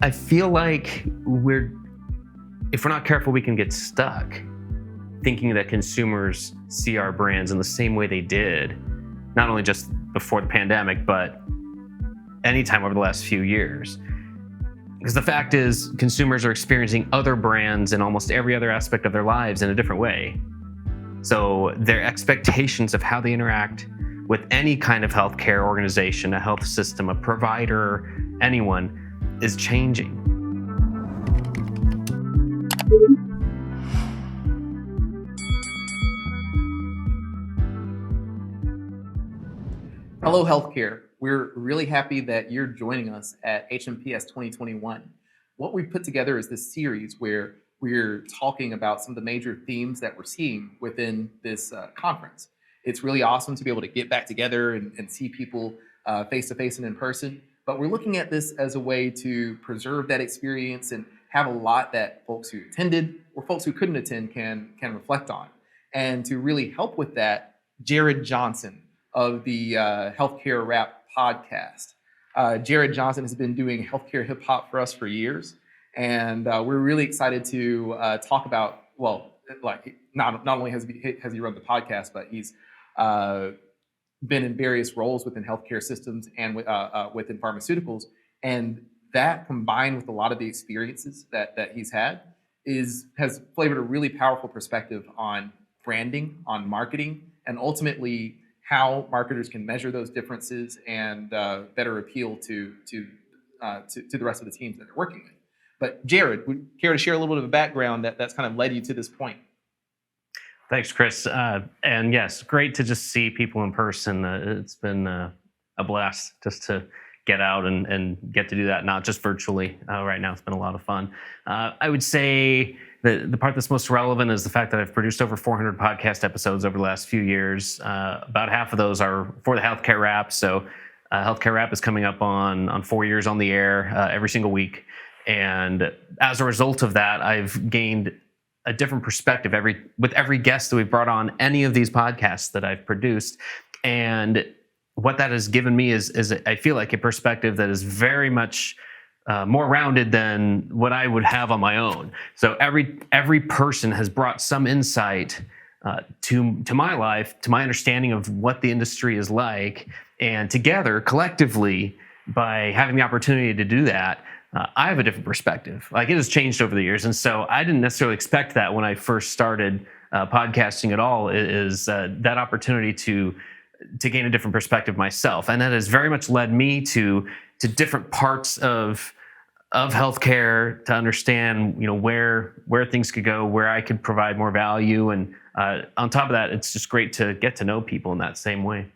I feel like if we're not careful, we can get stuck thinking that consumers see our brands in the same way they did, not only just before the pandemic, but anytime over the last few years. Because the fact is, consumers are experiencing other brands in almost every other aspect of their lives in a different way. So their expectations of how they interact with any kind of healthcare organization, a health system, a provider, anyone, is changing. Hello, healthcare. We're really happy that you're joining us at HMPS 2021. What we've put together is this series where we're talking about some of the major themes that we're seeing within this conference. It's really awesome to be able to get back together and see people face to face and in person. But we're looking at this as a way to preserve that experience and have a lot that folks who attended or folks who couldn't attend can reflect on. And to really help with that, Jared Johnson of the Healthcare Rap podcast. Jared Johnson has been doing healthcare hip hop for us for years, and we're really excited to talk about. Well, like not only has he run the podcast, but he's been in various roles within healthcare systems and within pharmaceuticals, and that combined with a lot of the experiences that he's had has flavored a really powerful perspective on branding, on marketing, and ultimately how marketers can measure those differences and better appeal to the rest of the teams that they're working with. But Jared, would you care to share a little bit of a background that's kind of led you to this point? Thanks, Chris. And yes, great to just see people in person. It's been a blast just to get out and get to do that, not just virtually. Right now, it's been a lot of fun. I would say the part that's most relevant is the fact that I've produced over 400 podcast episodes over the last few years. About half of those are for the Healthcare Rap. So Healthcare Rap is coming up on 4 years on the air every single week. And as a result of that, I've gained a different perspective with every guest that we've brought on any of these podcasts that I've produced. And what that has given me is I feel like a perspective that is very much more rounded than what I would have on my own. So every person has brought some insight to my life, to my understanding of what the industry is like, and together, collectively, by having the opportunity to do that, I have a different perspective. Like, it has changed over the years, and so I didn't necessarily expect that when I first started podcasting at all. Is that opportunity to gain a different perspective myself, and that has very much led me to different parts of healthcare, to understand where things could go, where I could provide more value, and on top of that, it's just great to get to know people in that same way.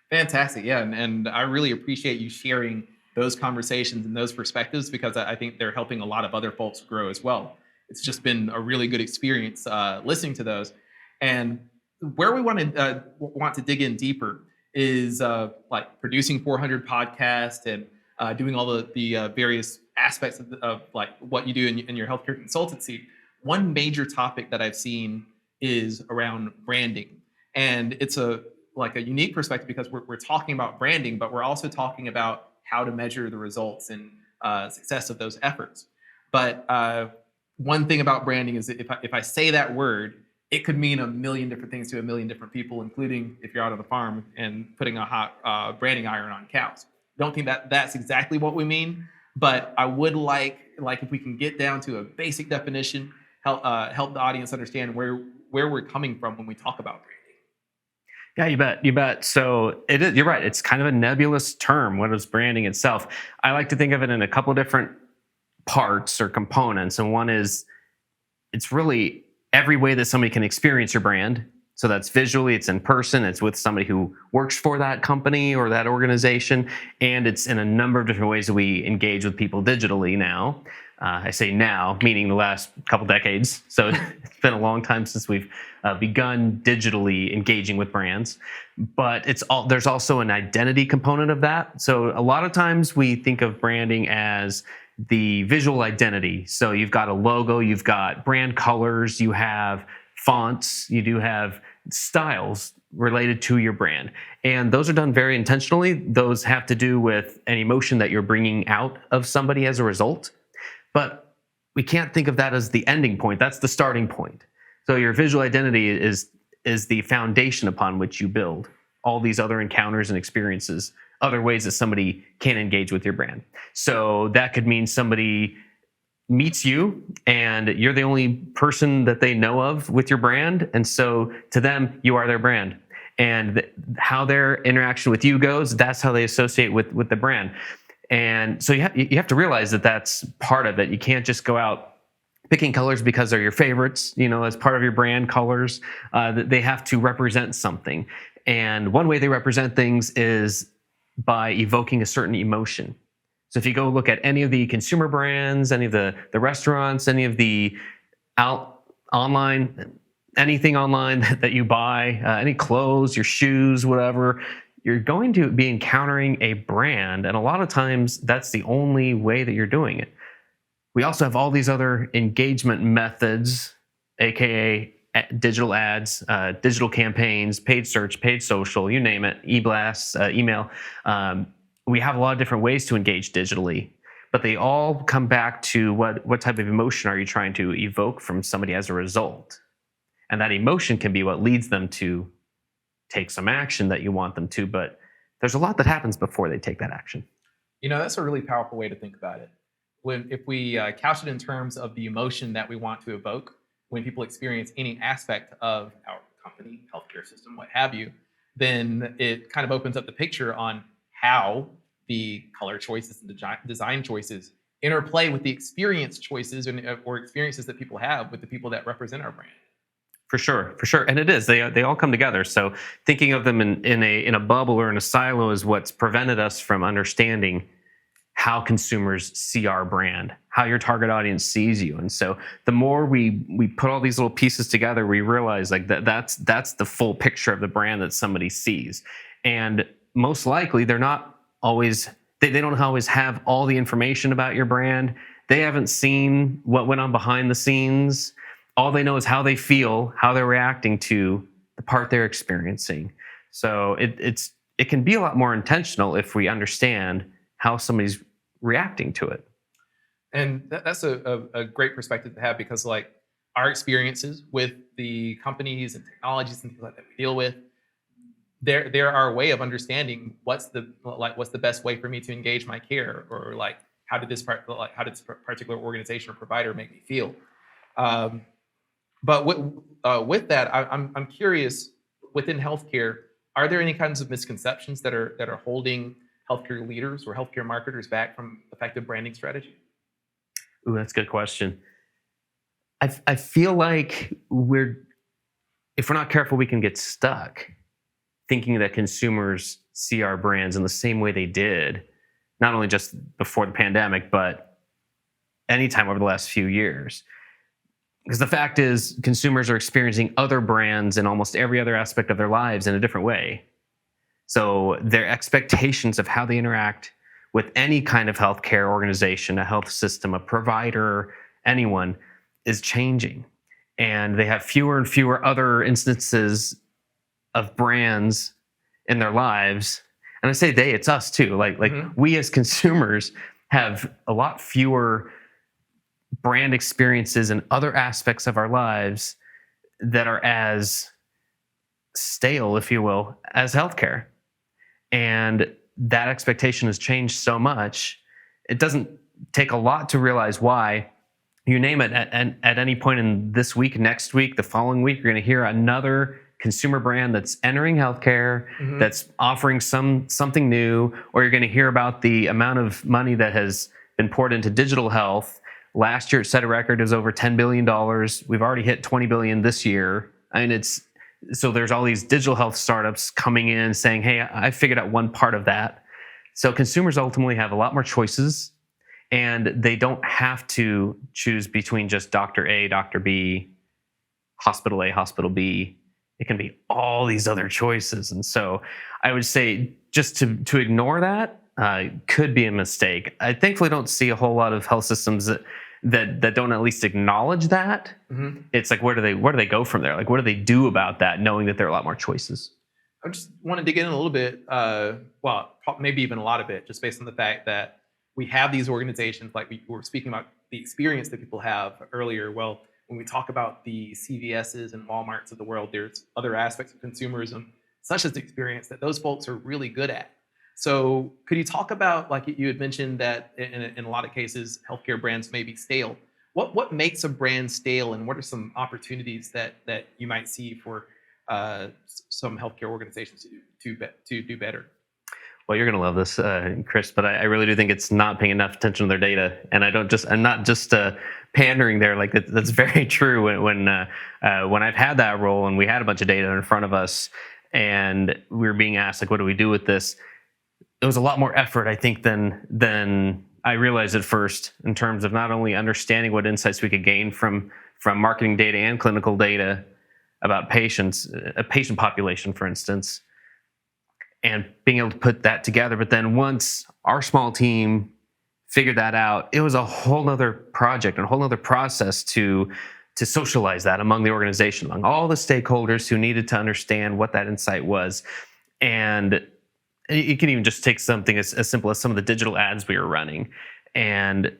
Fantastic, yeah, and I really appreciate you sharing those conversations and those perspectives, because I think they're helping a lot of other folks grow as well. It's just been a really good experience listening to those. And where we want to dig in deeper is like producing 400 podcasts and doing all the various aspects of like what you do in your healthcare consultancy. One major topic that I've seen is around branding, and it's a unique perspective because we're talking about branding, but we're also talking about how to measure the results and success of those efforts. But one thing about branding is that if I say that word, it could mean a million different things to a million different people, including if you're out on the farm and putting a hot branding iron on cows. Don't think that's exactly what we mean, but I would like if we can get down to a basic definition, help the audience understand where we're coming from when we talk about branding. Yeah, you bet. So you're right. It's kind of a nebulous term. What is branding itself? I like to think of it in a couple different parts or components. And one is, it's really every way that somebody can experience your brand. So that's visually, it's in person, it's with somebody who works for that company or that organization, and it's in a number of different ways that we engage with people digitally now. I say now, meaning the last couple decades. So it's been a long time since we've begun digitally engaging with brands. But there's also an identity component of that. So a lot of times we think of branding as the visual identity. So you've got a logo, you've got brand colors, you have fonts, you do have styles related to your brand. And those are done very intentionally. Those have to do with an emotion that you're bringing out of somebody as a result. But we can't think of that as the ending point. That's the starting point. So your visual identity is the foundation upon which you build all these other encounters and experiences, other ways that somebody can engage with your brand. So that could mean somebody meets you and you're the only person that they know of with your brand. And so to them, you are their brand. And how their interaction with you goes, that's how they associate with the brand. And so you have to realize that that's part of it. You can't just go out picking colors because they're your favorites, as part of your brand colors. They have to represent something. And one way they represent things is by evoking a certain emotion. So if you go look at any of the consumer brands, any of the restaurants, any of the online, anything online that you buy, any clothes, your shoes, whatever, you're going to be encountering a brand. And a lot of times that's the only way that you're doing it. We also have all these other engagement methods, AKA digital ads, digital campaigns, paid search, paid social, you name it, e-blasts, email. We have a lot of different ways to engage digitally, but they all come back to what type of emotion are you trying to evoke from somebody as a result? And that emotion can be what leads them to take some action that you want them to, but there's a lot that happens before they take that action. That's a really powerful way to think about it. If we couch it in terms of the emotion that we want to evoke, when people experience any aspect of our company, healthcare system, what have you, then it kind of opens up the picture on how the color choices and design choices interplay with the experience choices or experiences that people have with the people that represent our brand. For sure, and it is. They all come together. So thinking of them in a bubble or in a silo is what's prevented us from understanding how consumers see our brand, how your target audience sees you. And so the more we put all these little pieces together, we realize that's the full picture of the brand that somebody sees. And most likely they're not always, they don't always have all the information about your brand. They haven't seen what went on behind the scenes. All they know is how they feel, how they're reacting to the part they're experiencing. So it can be a lot more intentional if we understand how somebody's reacting to it. And that's a great perspective to have, because like our experiences with the companies and technologies and things like that we deal with, they're our way of understanding what's the best way for me to engage my care, or like how did this particular organization or provider make me feel. But with that, I'm curious, within healthcare, are there any kinds of misconceptions that are holding healthcare leaders or healthcare marketers back from effective branding strategy? Ooh, that's a good question. I feel like if we're not careful, we can get stuck thinking that consumers see our brands in the same way they did, not only just before the pandemic, but anytime over the last few years. Because the fact is, consumers are experiencing other brands in almost every other aspect of their lives in a different way. So their expectations of how they interact with any kind of healthcare organization, a health system, a provider, anyone, is changing. And they have fewer and fewer other instances of brands in their lives. And I say they, it's us too. Like we as consumers have a lot fewer brand experiences in other aspects of our lives that are as stale, if you will, as healthcare. And that expectation has changed so much. It doesn't take a lot to realize why. You name it, at any point in this week, next week, the following week, you're going to hear another consumer brand that's entering healthcare, that's offering something new, or you're going to hear about the amount of money that has been poured into digital health. Last year, it set a record. It was over $10 billion. We've already hit $20 billion this year. So there's all these digital health startups coming in saying, hey, I figured out one part of that. So consumers ultimately have a lot more choices, and they don't have to choose between just Dr. A, Dr. B, hospital A, hospital B. It can be all these other choices. And so I would say just to ignore that could be a mistake. I thankfully don't see a whole lot of health systems that don't at least acknowledge that. It's like, where do they go from there? Like, what do they do about that, knowing that there are a lot more choices? I just want to dig in a little bit, maybe even a lot of it, just based on the fact that we have these organizations, like we were speaking about the experience that people have earlier. Well, when we talk about the CVSs and Walmarts of the world, there's other aspects of consumerism, such as the experience, that those folks are really good at. So, could you talk about, like you had mentioned, that in a lot of cases, healthcare brands may be stale. What makes a brand stale, and what are some opportunities that you might see for some healthcare organizations to do better? Well, you're going to love this, Chris, but I really do think it's not paying enough attention to their data. And I'm not just pandering there. Like that's very true. When I've had that role and we had a bunch of data in front of us and we were being asked, like, what do we do with this? It was a lot more effort, I think, than I realized at first, in terms of not only understanding what insights we could gain from marketing data and clinical data about patients, a patient population, for instance, and being able to put that together. But then once our small team figured that out, it was a whole nother project and a whole nother process to socialize that among the organization, among all the stakeholders who needed to understand what that insight was. And you can even just take something as simple as some of the digital ads we were running and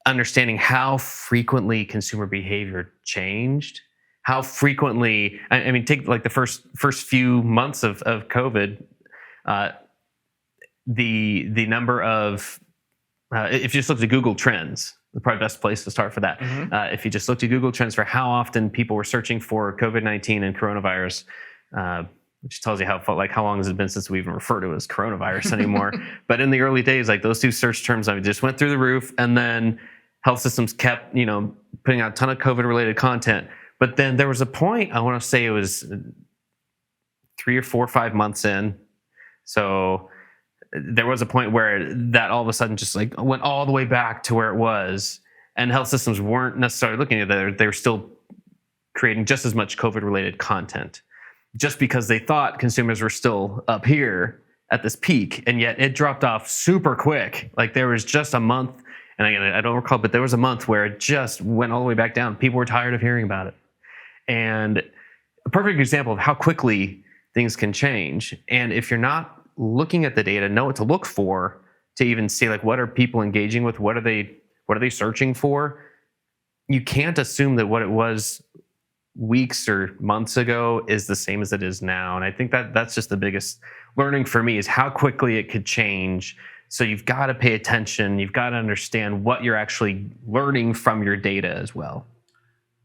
understanding how frequently consumer behavior changed, how frequently, I mean, take like the first few months of COVID, the number of, if you just looked at Google Trends, the probably best place to start for that. If you just looked at Google Trends for how often people were searching for COVID-19 and coronavirus, which tells you how long has it been since we even refer to it as coronavirus anymore. But in the early days, like those two search terms, I just went through the roof, and then health systems kept, putting out a ton of COVID-related content. But then there was a point, I want to say it was 3 or 4 or 5 months in. So there was a point where that all of a sudden just like went all the way back to where it was, and health systems weren't necessarily looking at that. They were still creating just as much COVID-related content, just because they thought consumers were still up here at this peak, and yet it dropped off super quick. Like there was just a month, and again, I don't recall, but there was a month where it just went all the way back down. People were tired of hearing about it. And a perfect example of how quickly things can change. And if you're not looking at the data, know what to look for to even see, like, what are people engaging with? What are they searching for? You can't assume that what it was weeks or months ago is the same as it is now. And I think that's just the biggest learning for me, is how quickly it could change. So you've got to pay attention. You've got to understand what you're actually learning from your data as well.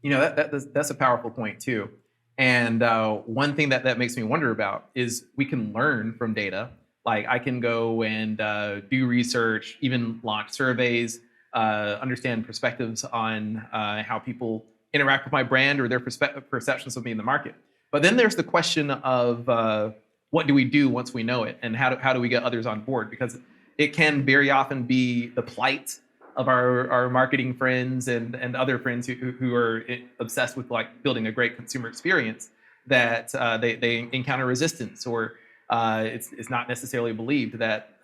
That's a powerful point too. And one thing that makes me wonder about is we can learn from data. Like I can go and do research, even launch surveys, understand perspectives on how people interact with my brand or their perceptions of me in the market. But then there's the question of what do we do once we know it, and how do we get others on board? Because it can very often be the plight of our marketing friends and other friends who are obsessed with like building a great consumer experience, that they encounter resistance, or it's not necessarily believed that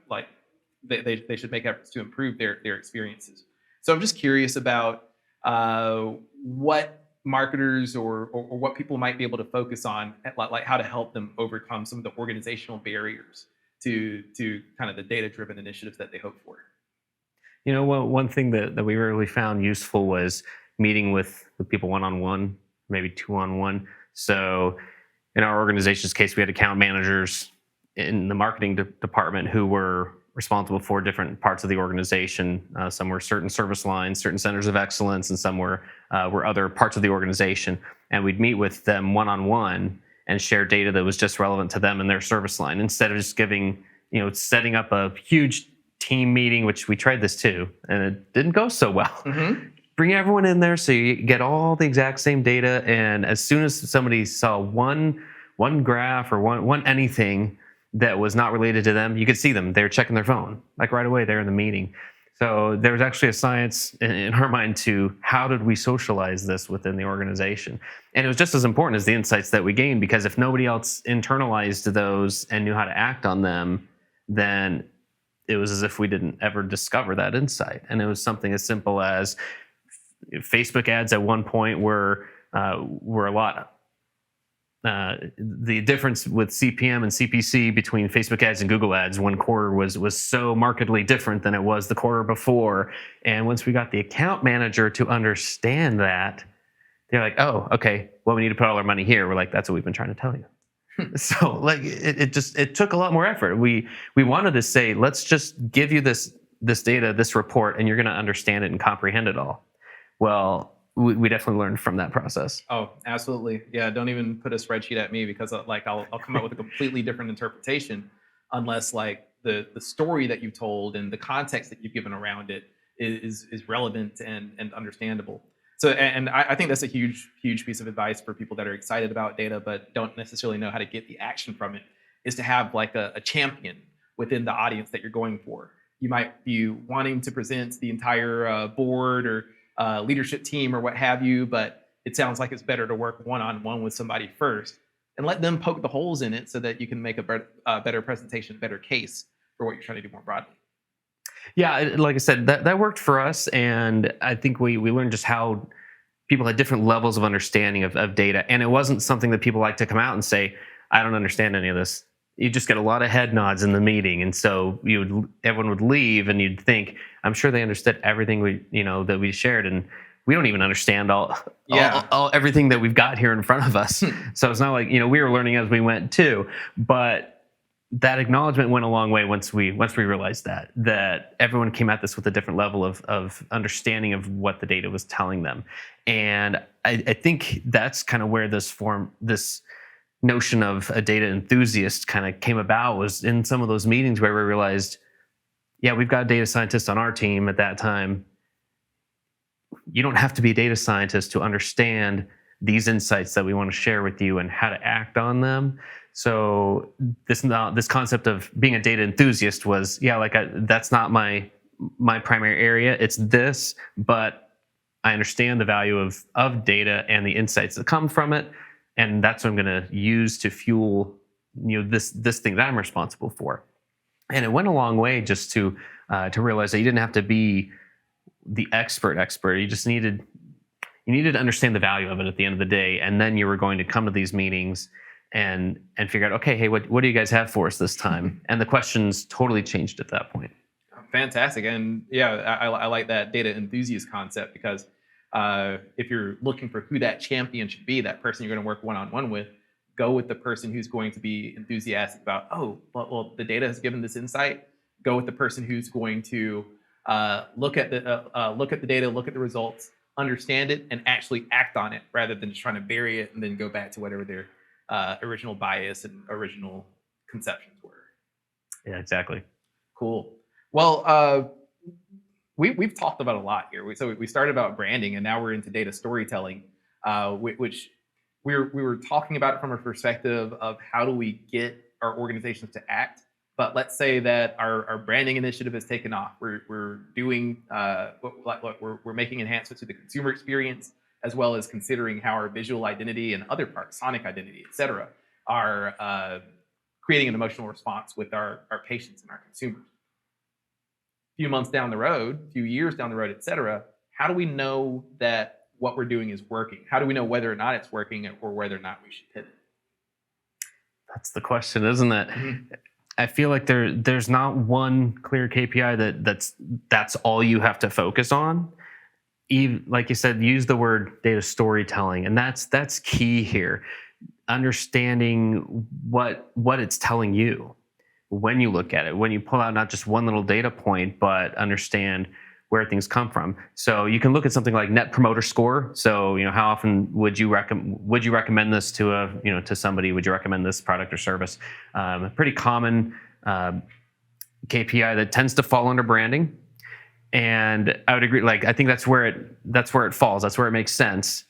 like they should make efforts to improve their experiences. So I'm just curious about what marketers or what people might be able to focus on, like how to help them overcome some of the organizational barriers to kind of the data-driven initiatives that they hope for. One thing that we really found useful was meeting with people one-on-one, maybe two-on-one. So in our organization's case, we had account managers in the marketing department who were responsible for different parts of the organization. Some were certain service lines, certain centers of excellence, and some were other parts of the organization. And we'd meet with them one-on-one and share data that was just relevant to them and their service line, instead of just setting up a huge team meeting, which we tried this too, and it didn't go so well. Bring everyone in there so you get all the exact same data, and as soon as somebody saw one graph or one anything that was not related to them, you could see them. They were checking their phone, like right away there in the meeting. So there was actually a science in her mind to how did we socialize this within the organization. And it was just as important as the insights that we gained, because if nobody else internalized those and knew how to act on them, then it was as if we didn't ever discover that insight. And it was something as simple as Facebook ads at one point were a lot the difference with CPM and CPC between Facebook ads and Google ads one quarter was so markedly different than it was the quarter before. And once we got the account manager to understand that, they're like, oh, okay, well, we need to put all our money here. We're like, that's what we've been trying to tell you. So like it took a lot more effort. We wanted to say, let's just give you this data, this report, and you're going to understand it and comprehend it all. Well, we definitely learned from that process. Oh, absolutely. Yeah. Don't even put a spreadsheet at me, because like I'll come up with a completely different interpretation, unless like the story that you've told and the context that you've given around it is relevant and understandable. So, and I think that's a huge piece of advice for people that are excited about data, but don't necessarily know how to get the action from it, is to have like a champion within the audience that you're going for. You might be wanting to present the entire board or leadership team or what have you, but it sounds like it's better to work one-on-one with somebody first and let them poke the holes in it so that you can make a better presentation, better case for what you're trying to do more broadly. Yeah, like I said, that worked for us, and I think we learned just how people had different levels of understanding of data, and it wasn't something that people like to come out and say, I don't understand any of this. You just get a lot of head nods in the meeting, and so everyone would leave, and you'd think, I'm sure they understood everything that we shared, and we don't even understand all everything that we've got here in front of us. So it's not like we were learning as we went too, but that acknowledgement went a long way once we realized that everyone came at this with a different level of understanding of what the data was telling them. And I think that's kind of where this notion of a data enthusiast kind of came about, was in some of those meetings where we realized, yeah, we've got a data scientist on our team at that time. You don't have to be a data scientist to understand these insights that we want to share with you and how to act on them. So this concept of being a data enthusiast was, that's not my primary area. It's this, but I understand the value of data and the insights that come from it, and that's what I'm going to use to fuel this thing that I'm responsible for. And it went a long way just to realize that you didn't have to be the expert. You just needed to understand the value of it at the end of the day, and then you were going to come to these meetings and figure out, okay, hey, what do you guys have for us this time? And the questions totally changed at that point. Fantastic. And yeah, I like that data enthusiast concept, because if you're looking for who that champion should be, that person you're going to work one-on-one with, go with the person who's going to be enthusiastic about, well, the data has given this insight. Go with the person who's going to look at the data, look at the results, understand it, and actually act on it, rather than just trying to bury it and then go back to whatever their original bias and original conceptions were. Yeah, exactly. Cool. Well, we've talked about a lot here. So we started about branding, and now we're into data storytelling, which we were talking about it from a perspective of how do we get our organizations to act. But let's say that our branding initiative has taken off. We're doing we're making enhancements to the consumer experience, as well as considering how our visual identity and other parts, sonic identity, et cetera, are creating an emotional response with our patients and our consumers. A few months down the road, a few years down the road, et cetera, how do we know that what we're doing is working? How do we know whether or not it's working, or whether or not we should pivot? That's the question, isn't it? Mm-hmm. I feel like there's not one clear KPI that's all you have to focus on. Even, like you said, use the word data storytelling, and that's key here. Understanding what it's telling you when you look at it, when you pull out not just one little data point, but understand where things come from. So you can look at something like Net Promoter Score. So how often would you recommend this to to somebody? Would you recommend this product or service? A pretty common KPI that tends to fall under branding. And I would agree. Like, I think that's where it falls. That's where it makes sense.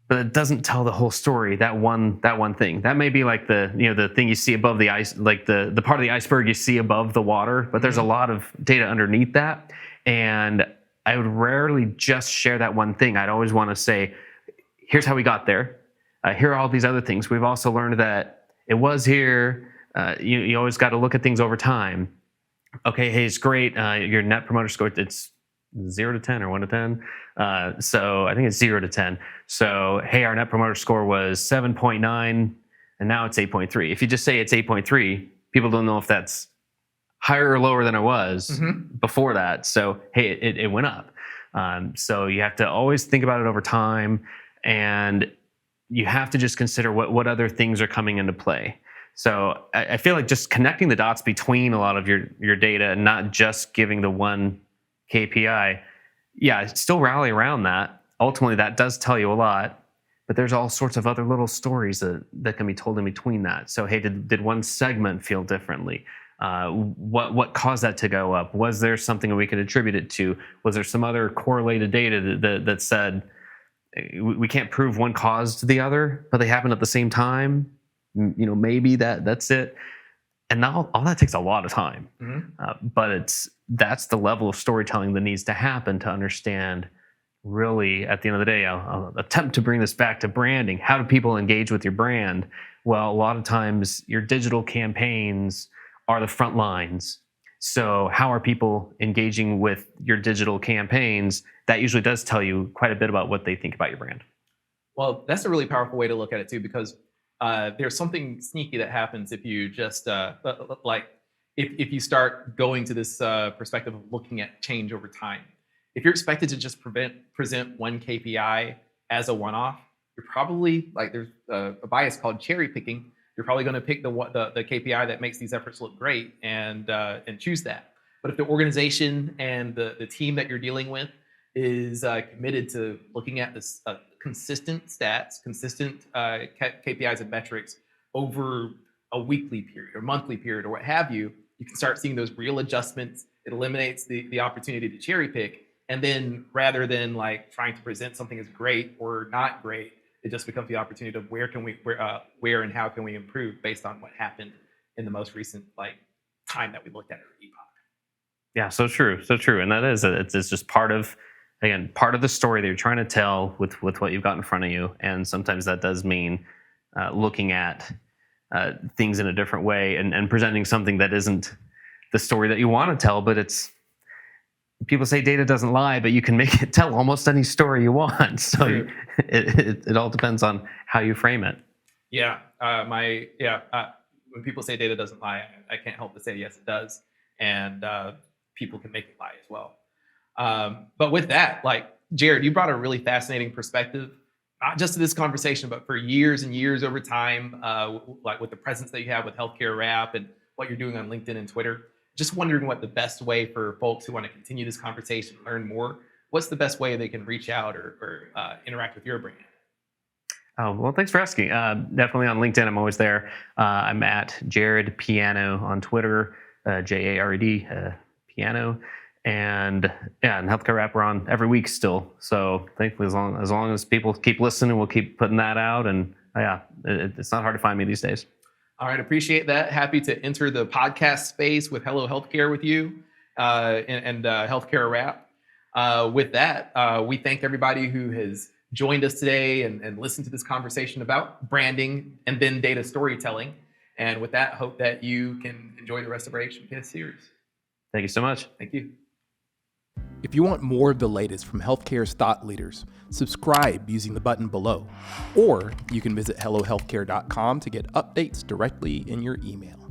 But it doesn't tell the whole story. That one thing. That may be like the thing you see above the ice, like the part of the iceberg you see above the water. But there's a lot of data underneath that. And I would rarely just share that one thing. I'd always want to say, here's how we got there. Here are all these other things. We've also learned that it was here. You always got to look at things over time. Okay, hey, it's great. Your Net Promoter Score, it's 0 to 10 or 1 to 10. So I think it's 0 to 10. So, hey, our net promoter score was 7.9 and now it's 8.3. If you just say it's 8.3, people don't know if that's higher or lower than it was before that. So, hey, it went up. So you have to always think about it over time, and you have to just consider what other things are coming into play. So I feel like just connecting the dots between a lot of your data and not just giving the one KPI. Yeah, still rally around that. Ultimately, that does tell you a lot, but there's all sorts of other little stories that can be told in between that. So, hey, did one segment feel differently? What caused that to go up? Was there something we could attribute it to? Was there some other correlated data that said we can't prove one caused the other, but they happened at the same time? Maybe that's it. And now all that takes a lot of time. But that's the level of storytelling that needs to happen to understand. Really, at the end of the day, I'll attempt to bring this back to branding. How do people engage with your brand? Well, a lot of times your digital campaigns are the front lines. So how are people engaging with your digital campaigns? That usually does tell you quite a bit about what they think about your brand. Well, that's a really powerful way to look at it too, because there's something sneaky that happens if you just if you start going to this perspective of looking at change over time. If you're expected to just present one KPI as a one-off, you're probably there's a bias called cherry picking. You're probably going to pick the KPI that makes these efforts look great and choose that. But if the organization and the team that you're dealing with is committed to looking at this consistent stats, consistent KPIs and metrics over a weekly period or monthly period or what have you, you can start seeing those real adjustments. It eliminates the opportunity to cherry pick. And then rather than trying to present something as great or not great, it just becomes the opportunity of where and how can we improve based on what happened in the most recent time that we looked at epoch. Yeah, so true. And that is it's just part of the story that you're trying to tell with what you've got in front of you. And sometimes that does mean looking at things in a different way and presenting something that isn't the story that you want to tell, but it's. People say data doesn't lie, but you can make it tell almost any story you want. So it all depends on how you frame it. Yeah. When people say data doesn't lie, I can't help but say, yes, it does. And people can make it lie as well. But with that, Jared, you brought a really fascinating perspective, not just to this conversation, but for years and years over time, with the presence that you have with Healthcare Wrap and what you're doing on LinkedIn and Twitter. Just wondering what the best way for folks who want to continue this conversation, learn more, what's the best way they can reach out or interact with your brand? Oh, well, thanks for asking. Definitely on LinkedIn, I'm always there. I'm at Jared Piano on Twitter, Jared Piano. And in Healthcare Wrap, we're on every week still. So thankfully, as long as people keep listening, we'll keep putting that out. And it's not hard to find me these days. All right, appreciate that. Happy to enter the podcast space with Hello Healthcare with you and Healthcare Wrap. With that, we thank everybody who has joined us today and listened to this conversation about branding and then data storytelling. And with that, hope that you can enjoy the rest of our HMPS series. Thank you so much. Thank you. If you want more of the latest from healthcare's thought leaders, subscribe using the button below, or you can visit hellohealthcare.com to get updates directly in your email.